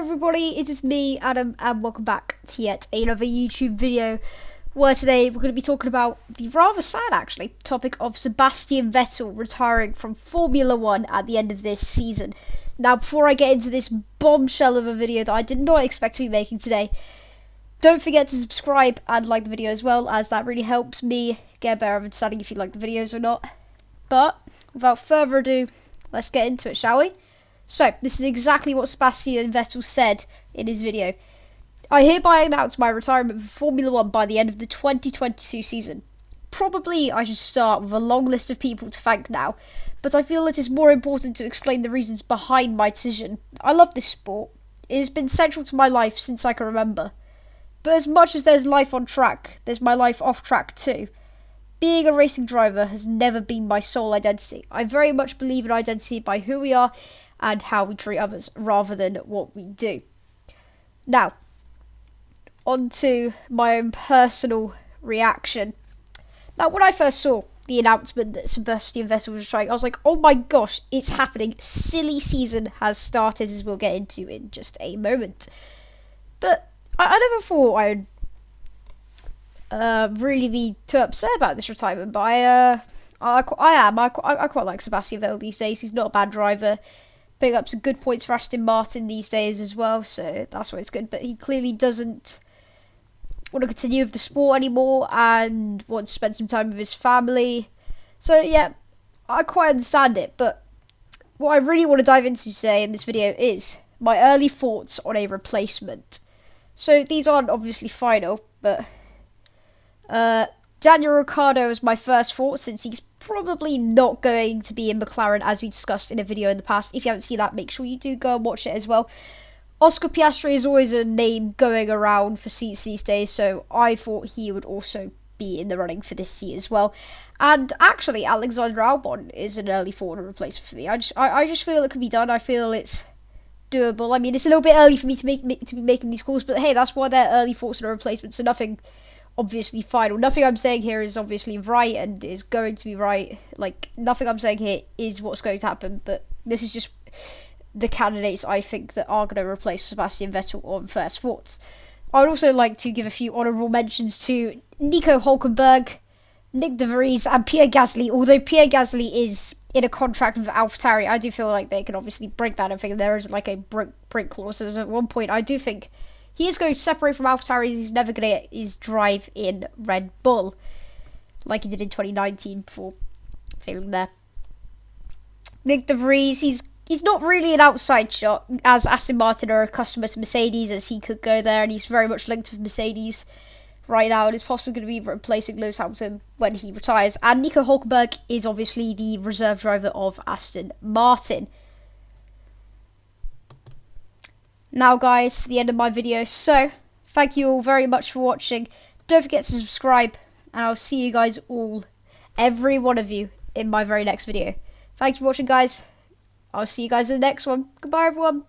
everybody, it is me, Adam, and welcome back to yet another YouTube video, where today we're going to be talking about the rather sad, actually, topic of Sebastian Vettel retiring from Formula 1 at the end of this season. Now, before I get into this bombshell of a video that I did not expect to be making today, don't forget to subscribe and like the video as well, as that really helps me get a better understanding if you like the videos or not. But, without further ado, let's get into it, shall we? So, this is exactly what Sebastian Vettel said in his video. I hereby announce my retirement from Formula 1 by the end of the 2022 season. Probably I should start with a long list of people to thank now, but I feel it is more important to explain the reasons behind my decision. I love this sport. It has been central to my life since I can remember. But as much as there's life on track, there's my life off track too. Being a racing driver has never been my sole identity. I very much believe in identity by who we are and how we treat others, rather than what we do. Now, on to my own personal reaction. Now, when I first saw the announcement that Sebastian Vettel was retiring, I was like, oh my gosh, it's happening. Silly season has started, as we'll get into in just a moment. But I never thought I'd really be too upset about this retirement, but I quite like Sebastian Vettel these days. He's not a bad driver. Picking up some good points for Aston Martin these days as well, so that's why it's good. But he clearly doesn't want to continue with the sport anymore and wants to spend some time with his family. So yeah, I quite understand it. But what I really want to dive into today in this video is my early thoughts on a replacement. So these aren't obviously final, but Daniel Ricciardo is my first thought, since he's probably not going to be in McLaren, as we discussed in a video in the past. If you haven't seen that, make sure you do go and watch it as well. Oscar Piastri is always a name going around for seats these days, so I thought he would also be in the running for this seat as well. And actually, Alexander Albon is an early thought and replacement for me. I just feel it can be done. I feel it's doable. I mean, it's a little bit early for me to be making these calls, but hey, that's why they're early thoughts and replacements, so nothing obviously final. Nothing I'm saying here is obviously right and is going to be right. Like, nothing I'm saying here is what's going to happen, but this is just the candidates I think that are going to replace Sebastian Vettel on first thoughts. I would also like to give a few honourable mentions to Nico Hülkenberg, Nick De Vries and Pierre Gasly. Although Pierre Gasly is in a contract with AlphaTauri, I do feel like they can obviously break that. I think there is like a break clause. At one point, I do think he is going to separate from AlphaTauri. He's never going to get his drive in Red Bull like he did in 2019 before failing there. Nick De Vries, he's not really an outside shot, as Aston Martin are a customer to Mercedes, as he could go there, and he's very much linked with Mercedes right now, and is possibly going to be replacing Lewis Hamilton when he retires. And Nico Hülkenberg is obviously the reserve driver of Aston Martin. Now guys, the end of my video, so thank you all very much for watching. Don't forget to subscribe, and I'll see you guys all, every one of you, in my very next video. Thank you for watching, guys. I'll see you guys in the next one. Goodbye, everyone.